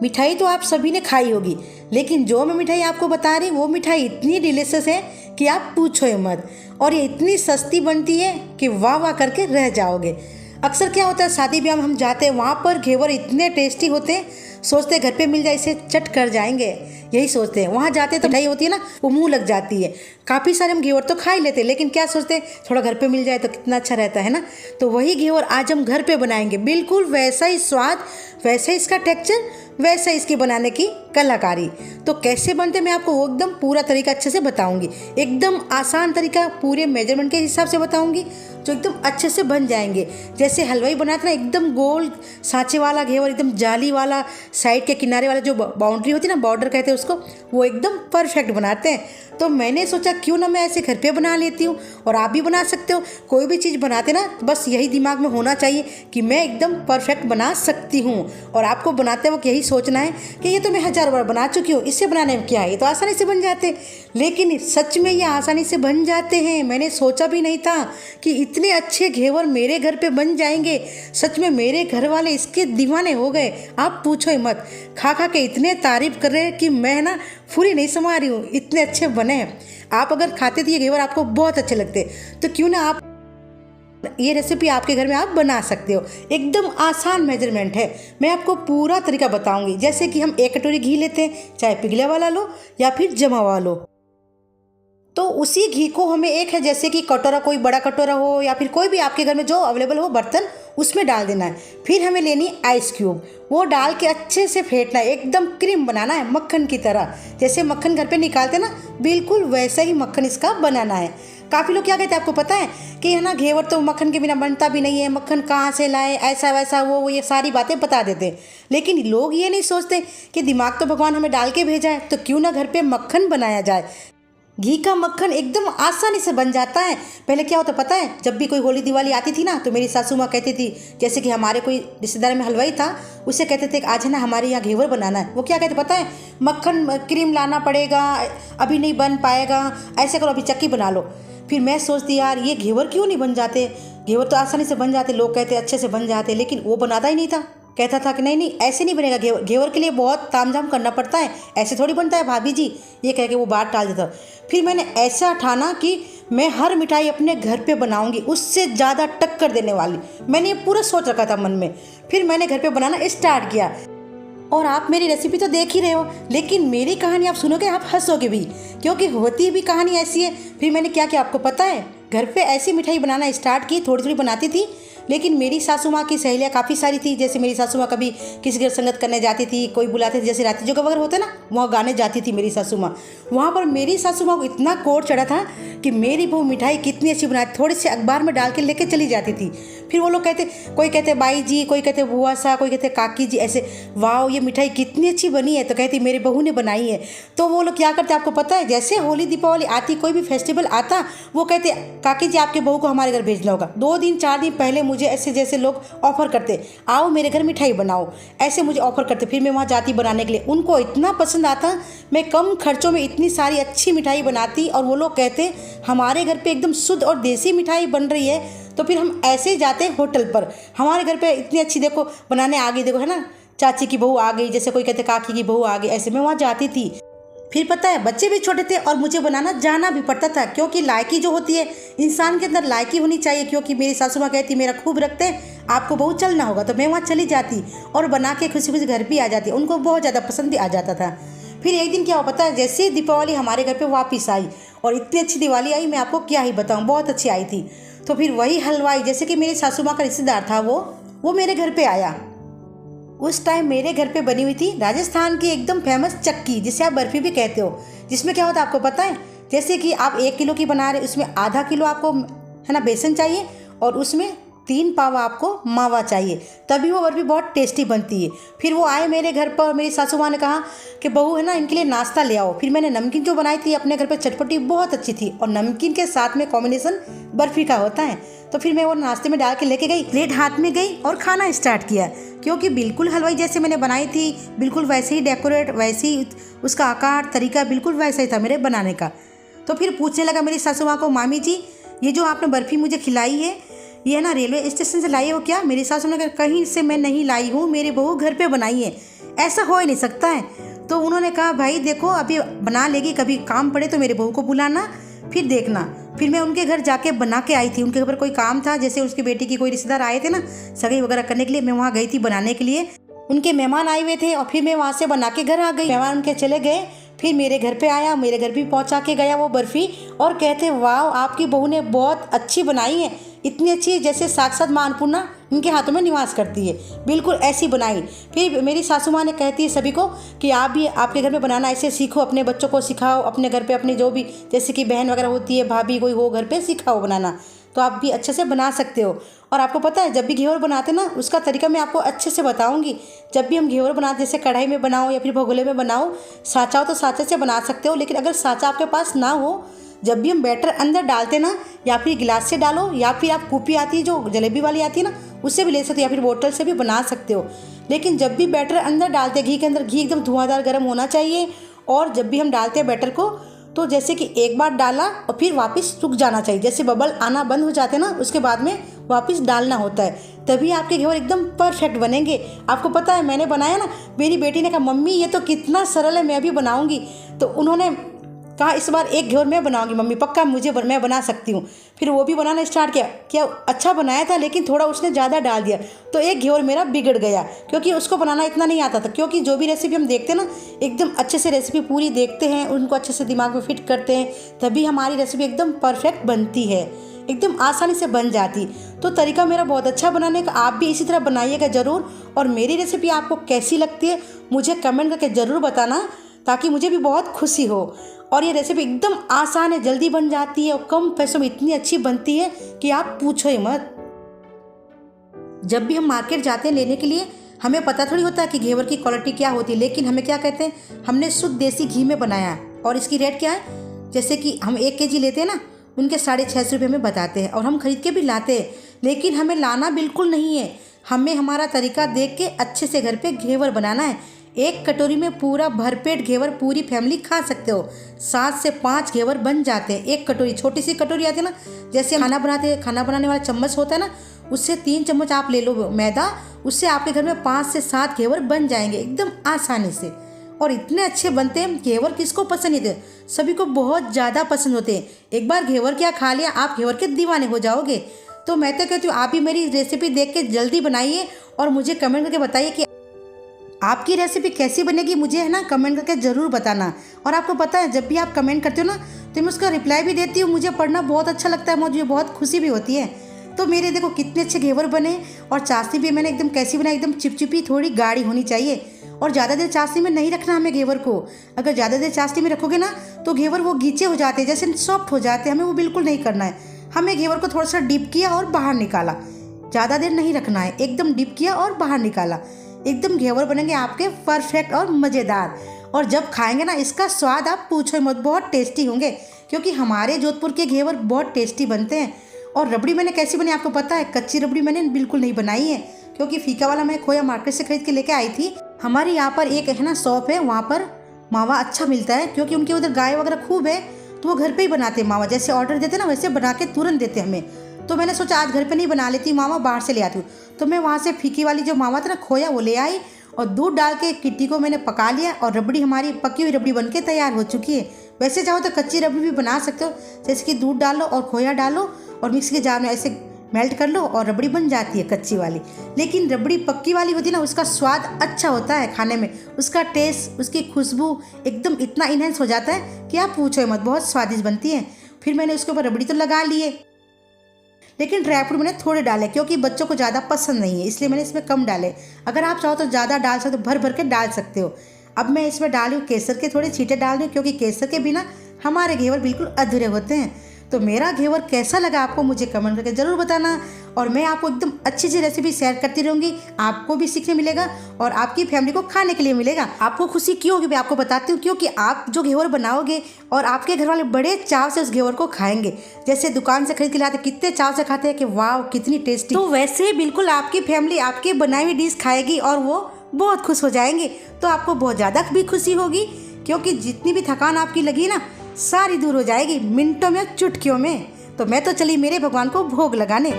मिठाई तो आप सभी ने खाई होगी, लेकिन जो मैं मिठाई आपको बता रही वो मिठाई इतनी डिलीशियस है कि आप पूछो ही मत। और ये इतनी सस्ती बनती है कि वाह वाह करके रह जाओगे। अक्सर क्या होता है, शादी ब्याह में हम जाते हैं, वहाँ पर घेवर इतने टेस्टी होते हैं, सोचते हैं घर पे मिल जाए इसे चट कर जाएंगे, यही सोचते हैं। वहाँ जाते तो मिठाई होती है ना, वो मुँह लग जाती है। काफ़ी सारे हम घेवर तो खा ही लेते हैं, लेकिन क्या सोचते हैं थोड़ा घर पे मिल जाए तो कितना अच्छा रहता है ना। तो वही घेवर आज हम घर पे बनाएंगे, बिल्कुल वैसा ही स्वाद, वैसा ही इसका टेक्सचर, वैसा इसकी बनाने की कलाकारी। तो कैसे बनते मैं आपको वो एकदम पूरा तरीका अच्छे से बताऊंगी। एकदम आसान तरीका, पूरे मेजरमेंट के हिसाब से बताऊंगी, जो एकदम अच्छे से बन जाएंगे। जैसे हलवाई बनाते ना, एकदम गोल सांचे वाला घेवर, एकदम जाली वाला, साइड के किनारे वाला जो बाउंड्री होती है ना, बॉर्डर कहते हैं उसको, वो एकदम परफेक्ट बनाते हैं। तो मैंने सोचा क्यों ना मैं ऐसे घर पे बना लेती हूँ, और आप भी बना सकते हो। कोई भी चीज़ बनाते ना, बस यही दिमाग में होना चाहिए कि मैं एकदम परफेक्ट बना सकती हूँ। और आपको बनाते वक्त यही सोचना है कि ये तो मैं 1000 बार बना चुकी हूँ, इससे बनाने में क्या है, ये तो आसानी से बन जाते। लेकिन सच में ये आसानी से बन जाते हैं। मैंने सोचा भी नहीं था कि इतने अच्छे घेवर मेरे घर पे बन जाएंगे। सच में मेरे घर वाले इसके दीवाने हो गए, आप पूछो ही मत। खा खा के इतने तारीफ कर रहे हैं कि मैं ना पूरी नहीं समा रही हूँ, इतने अच्छे बने हैं। आप अगर खाते तो ये घेवर आपको बहुत अच्छे लगते, तो क्यों ना आप ये रेसिपी आपके घर में आप बना सकते हो। एकदम आसान मेजरमेंट है, मैं आपको पूरा तरीका बताऊंगी। जैसे कि हम 1 कटोरी घी लेते हैं, चाहे पिघला वाला लो या फिर जमा हुआ लो। तो उसी घी को हमें एक है, जैसे कि कटोरा, कोई बड़ा कटोरा हो या फिर कोई भी आपके घर में जो अवेलेबल हो बर्तन, उसमें डाल देना है। फिर हमें लेनी आइस क्यूब, वो डाल के अच्छे से फेंटना है, एकदम क्रीम बनाना है मक्खन की तरह। जैसे मक्खन घर पे निकालते ना, बिल्कुल वैसा ही मक्खन इसका बनाना है। काफ़ी लोग क्या कहते हैं आपको पता है कि है ना, घेवर तो मक्खन के बिना बनता भी नहीं है, मक्खन कहाँ से लाए, ऐसा वैसा वो ये सारी बातें बता देते हैं। लेकिन लोग ये नहीं सोचते कि दिमाग तो भगवान हमें डाल के भेजा है, तो क्यों ना घर पे मक्खन बनाया जाए। घी का मक्खन एकदम आसानी से बन जाता है। पहले क्या होता पता है, जब भी कोई होली दिवाली आती थी ना, तो मेरी सासू माँ कहती थी, जैसे कि हमारे कोई रिश्तेदार में हलवाई था, उसे कहते थे कि आज है ना हमारे यहाँ घेवर बनाना है। वो क्या कहते पता है, मक्खन क्रीम लाना पड़ेगा, अभी नहीं बन पाएगा, ऐसे करो अभी चक्की बना लो। फिर मैं सोचती यार ये घेवर क्यों नहीं बन जाते, घेवर तो आसानी से बन जाते, लोग कहते अच्छे से बन जाते, लेकिन वो बनाता ही नहीं था। कहता था कि नहीं नहीं ऐसे नहीं बनेगा, घेवर घेवर के लिए बहुत तामझाम करना पड़ता है, ऐसे थोड़ी बनता है भाभी जी, ये कह के वो बात टाल देता। फिर मैंने ऐसा ठाना कि मैं हर मिठाई अपने घर पे बनाऊंगी, उससे ज़्यादा टक्कर देने वाली। मैंने ये पूरा सोच रखा था मन में। फिर मैंने घर पे बनाना स्टार्ट किया। और आप मेरी रेसिपी तो देख ही रहे हो, लेकिन मेरी कहानी आप सुनोगे आप हंसोगे भी, क्योंकि होती भी कहानी ऐसी है। फिर मैंने क्या किया आपको पता है, घर पे ऐसी मिठाई बनाना स्टार्ट की, थोड़ी थोड़ी बनाती थी। लेकिन मेरी सासू माँ की सहेलियाँ काफ़ी सारी थी। जैसे मेरी सासू माँ कभी किसी घर संगत करने जाती थी, कोई बुलाते थे, जैसे राती जोगा वगैरह होते ना, वहाँ गाने जाती थी मेरी सासू माँ। वहाँ पर मेरी सासू माँ को इतना कोट चढ़ा था कि मेरी बहू मिठाई कितनी अच्छी बनाती, थोड़ी सी अखबार में डाल के लेके चली जाती थी। फिर वो लोग कहते, कोई कहते बाई जी, कोई कहते बुआ सा, कोई कहते काकी जी, ऐसे वाह ये मिठाई कितनी अच्छी बनी है, तो कहती मेरी बहू ने बनाई है। तो वो लोग क्या करते आपको पता है, जैसे होली दीपावली आती, कोई भी फेस्टिवल आता, वो कहते काकी जी आपके बहू को हमारे घर भेजना होगा। 2 दिन 4 दिन पहले मुझे ऐसे जैसे लोग ऑफर करते, आओ मेरे घर मिठाई बनाओ, ऐसे मुझे ऑफर करते। फिर मैं वहाँ जाती बनाने के लिए, उनको इतना पसंद आता, मैं कम खर्चों में इतनी सारी अच्छी मिठाई बनाती। और वो लोग कहते हमारे घर पे एकदम शुद्ध और देसी मिठाई बन रही है। तो फिर हम ऐसे ही जाते होटल पर, हमारे घर पे इतनी अच्छी देखो बनाने आ गई, देखो है ना चाची की बहू आ गई, जैसे कोई कहते काकी की बहू आ गई, ऐसे मैं वहाँ जाती थी। फिर पता है बच्चे भी छोटे थे और मुझे बनाना जाना भी पड़ता था, क्योंकि लायकी जो होती है, इंसान के अंदर लायकी होनी चाहिए। क्योंकि मेरी सासू माँ कहती मेरा खूब रखते हैं, आपको बहू चलना होगा, तो मैं वहाँ चली जाती और बना के खुशी खुशी घर भी आ जाती। उनको बहुत ज़्यादा पसंद भी आ जाता था। फिर एक दिन क्या हुआ पता है, जैसे दीपावली हमारे घर पे वापस आई, और इतनी अच्छी दिवाली आई, मैं आपको क्या ही बताऊँ, बहुत अच्छी आई थी। तो फिर वही हलवाई, जैसे कि मेरी सासू माँ का रिश्तेदार था, वो मेरे घर पे आया। उस टाइम मेरे घर पे बनी हुई थी राजस्थान की एकदम फेमस चक्की, जिसे आप बर्फ़ी भी कहते हो। जिसमें क्या होता है आपको पता है, जैसे कि आप 1 किलो की बना रहे, उसमें आधा किलो आपको है ना बेसन चाहिए, और उसमें 3 पावा आपको मावा चाहिए, तभी वो बर्फ़ी बहुत टेस्टी बनती है। फिर वो आए मेरे घर पर, मेरी सासू माँ ने कहा कि बहू है ना इनके लिए नाश्ता ले आओ। फिर मैंने नमकीन जो बनाई थी अपने घर पे, चटपटी बहुत अच्छी थी, और नमकीन के साथ में कॉम्बिनेशन बर्फ़ी का होता है। तो फिर मैं वो नाश्ते में डाल के लेके गई, प्लेट हाथ में गई और खाना स्टार्ट किया। क्योंकि बिल्कुल हलवाई जैसे मैंने बनाई थी, बिल्कुल वैसे ही डेकोरेट, वैसे ही उसका आकार तरीका बिल्कुल वैसा ही था मेरे बनाने का। तो फिर पूछने लगा मेरी सासू माँ को, मामी जी ये जो आपने बर्फ़ी मुझे खिलाई है, ये ना रेलवे स्टेशन से लाई हो क्या? मेरी सासू ने कहा कहीं से मैं नहीं लाई हूँ, मेरी बहू घर पे बनाई है। ऐसा हो ही नहीं सकता है। तो उन्होंने कहा भाई देखो अभी बना लेगी, कभी काम पड़े तो मेरे बहू को बुलाना, फिर देखना। फिर मैं उनके घर जाके बना के आई थी। उनके घर पर कोई काम था, जैसे उसकी बेटी की कोई रिश्तेदार आए थे ना सगाई वगैरह करने के लिए, मैं वहाँ गई थी बनाने के लिए। उनके मेहमान आए हुए थे और फिर मैं वहाँ से बना के घर आ गई। मेहमान उनके चले गए, फिर मेरे घर पे आया, मेरे घर भी पहुँचा के गया वो बर्फ़ी, और कहते वाह आपकी बहू ने बहुत अच्छी बनाई है, इतनी अच्छी जैसे साक्षात माँ अन्नपूर्णा इनके हाथों में निवास करती है, बिल्कुल ऐसी बनाई। फिर मेरी सासू माँ ने कहती है सभी को कि आप भी आपके घर में बनाना ऐसे सीखो, अपने बच्चों को सिखाओ, अपने घर पे अपनी जो भी जैसे कि बहन वगैरह होती है, भाभी कोई हो घर पे, सिखाओ बनाना, तो आप भी अच्छे से बना सकते हो। और आपको पता है जब भी घेवर बनाते ना उसका तरीका मैं आपको अच्छे से बताऊंगी। जब भी हम घेवर बनाते जैसे कढ़ाई में बनाओ या फिर भगोले में बनाओ, साँचा हो तो साँचे से बना सकते हो, लेकिन अगर साँचा आपके पास ना हो, जब भी हम बैटर अंदर डालते ना, या फिर गिलास से डालो या फिर आप कूपी आती है जो जलेबी वाली आती है ना उससे भी ले सकते हो, या फिर बोतल से भी बना सकते हो। लेकिन जब भी बैटर अंदर डालते घी के अंदर, घी एकदम धुआंधार गर्म होना चाहिए। और जब भी हम डालते हैं बैटर को तो जैसे कि एक बार डाला और फिर वापस रुक जाना चाहिए, जैसे बबल आना बंद हो जाते हैं ना उसके बाद में वापस डालना होता है, तभी आपके घेवर एकदम परफेक्ट बनेंगे। आपको पता है मैंने बनाया ना, मेरी बेटी ने कहा मम्मी ये तो कितना सरल है, मैं भी बनाऊंगी। तो उन्होंने कहा इस बार एक घेवर मैं बनाऊंगी मम्मी, पक्का मैं बना सकती हूँ। फिर वो भी बनाना स्टार्ट किया अच्छा बनाया था, लेकिन थोड़ा उसने ज़्यादा डाल दिया तो एक घेवर मेरा बिगड़ गया, क्योंकि उसको बनाना इतना नहीं आता था। क्योंकि जो भी रेसिपी हम देखते हैं ना एकदम अच्छे से रेसिपी पूरी देखते हैं, उनको अच्छे से दिमाग में फिट करते हैं, तभी हमारी रेसिपी एकदम परफेक्ट बनती है, एकदम आसानी से बन जाती। तो तरीका मेरा बहुत अच्छा बनाने का, आप भी इसी तरह बनाइएगा ज़रूर। और मेरी रेसिपी आपको कैसी लगती है मुझे कमेंट करके ज़रूर बताना, ताकि मुझे भी बहुत खुशी हो। और ये रेसिपी एकदम आसान है, जल्दी बन जाती है और कम पैसों में इतनी अच्छी बनती है कि आप पूछो ही मत। जब भी हम मार्केट जाते हैं लेने के लिए, हमें पता थोड़ी होता है कि घेवर की क्वालिटी क्या होती है, लेकिन हमें क्या कहते हैं हमने शुद्ध देसी घी में बनाया है। और इसकी रेट क्या है, जैसे कि हम 1 kg लेते हैं ना, उनके 650 रुपये में बताते हैं, और हम खरीद के भी लाते हैं। लेकिन हमें लाना बिल्कुल नहीं है, हमें हमारा तरीका देख के अच्छे से घर पे घेवर बनाना है। 1 कटोरी में पूरा भरपेट घेवर पूरी फैमिली खा सकते हो। 7 से 5 घेवर बन जाते हैं 1 कटोरी। छोटी सी कटोरी आती है ना, जैसे खाना बनाते हैं, खाना बनाने वाला चम्मच होता है ना, उससे 3 चम्मच आप ले लो मैदा, उससे आपके घर में 5 से 7 घेवर बन जाएंगे एकदम आसानी से। और इतने अच्छे बनते हैं घेवर, किसको पसंद नहीं थे, सभी को बहुत ज़्यादा पसंद होते हैं। एक बार घेवर क्या खा लिया आप घेवर के दीवाने हो जाओगे। तो मैं तो कहती हूँ आप भी मेरी रेसिपी देख के जल्दी बनाइए और मुझे कमेंट करके बताइए कि आपकी रेसिपी कैसी बनेगी, मुझे है ना कमेंट करके ज़रूर बताना। और आपको पता है जब भी आप कमेंट करते हो ना तो मैं उसका रिप्लाई भी देती हूँ, मुझे पढ़ना बहुत अच्छा लगता है, मुझे बहुत खुशी भी होती है। तो मेरे देखो कितने अच्छे घेवर बने, और चाशनी भी मैंने एकदम कैसी बनाई, एकदम चिपचिपी थोड़ी गाढ़ी होनी चाहिए। और ज़्यादा देर चाशनी में नहीं रखना हमें घेवर को, अगर ज़्यादा देर चाशनी में रखोगे ना तो घेवर वो गीचे हो जाते हैं, जैसे सॉफ्ट हो जाते हैं, हमें वो बिल्कुल नहीं करना है। हमें घेवर को थोड़ा सा डिप किया और बाहर निकाला, ज़्यादा देर नहीं रखना है, एकदम डिप किया और बाहर निकाला, एकदम घेवर बनेंगे आपके परफेक्ट और मज़ेदार। और जब खाएंगे ना इसका स्वाद आप पूछो मत, बहुत टेस्टी होंगे, क्योंकि हमारे जोधपुर के घेवर बहुत टेस्टी बनते हैं। और रबड़ी मैंने कैसी बनी आपको पता है, कच्ची रबड़ी मैंने बिल्कुल नहीं बनाई है, क्योंकि फीका वाला मैं खोया मार्केट से खरीद के लेके आई थी। हमारे यहाँ पर एक है ना शॉप है, वहाँ पर मावा अच्छा मिलता है, क्योंकि उनके उधर गाय वगैरह खूब है, तो वो घर पे ही बनाते हैं मावा, जैसे ऑर्डर देते ना वैसे बना के तुरंत देते हमें। तो मैंने सोचा आज घर पे नहीं बना लेती मावा, बाहर से ले आती हूँ। तो मैं वहाँ से फीकी वाली जो मावा था ना खोया वो ले आई, और दूध डाल के किट्टी को मैंने पका लिया, और रबड़ी हमारी पकी हुई रबड़ी बनके तैयार हो चुकी है। वैसे चाहो तो कच्ची रबड़ी भी बना सकते हो, जैसे कि दूध डालो और खोया डालो और मिक्सी के जार में ऐसे मेल्ट कर लो और रबड़ी बन जाती है कच्ची वाली। लेकिन रबड़ी पक्की वाली होती है ना, उसका स्वाद अच्छा होता है खाने में, उसका टेस्ट, उसकी खुशबू एकदम इतना इन्हेंस हो जाता है कि आप पूछो मत, बहुत स्वादिष्ट बनती है। फिर मैंने उसके ऊपर रबड़ी तो लगा लिए, लेकिन ड्राई फ्रूट मैंने थोड़े डाले, क्योंकि बच्चों को ज़्यादा पसंद नहीं है, इसलिए मैंने इसमें कम डाले। अगर आप चाहो तो ज़्यादा डाल सकते हो, भर भर के डाल सकते हो। अब मैं इसमें डाली हूँ केसर के थोड़े छींटे डाल रही हूँ, क्योंकि केसर के बिना हमारे घेवर बिल्कुल अधूरे होते हैं। तो मेरा घेवर कैसा लगा आपको मुझे कमेंट करके ज़रूर बताना, और मैं आपको एकदम अच्छी सी रेसिपी शेयर करती रहूँगी, आपको भी सीखने मिलेगा और आपकी फैमिली को खाने के लिए मिलेगा। आपको खुशी क्यों होगी मैं आपको बताती हूँ, क्योंकि आप जो घेवर बनाओगे और आपके घर वाले बड़े चाव से उस घेवर को खाएंगे, जैसे दुकान से खरीद के लाते कितने चाव से खाते हैं कि वाह कितनी टेस्टी, तो वैसे ही बिल्कुल आपकी फैमिली आपकी बनाई हुई डिश खाएगी और वो बहुत खुश हो जाएंगे। तो आपको बहुत ज़्यादा भी खुशी होगी, क्योंकि जितनी भी थकान आपकी लगी ना सारी दूर हो जाएगी मिनटों में, चुटकियों में। तो मैं तो चली मेरे भगवान को भोग लगाने।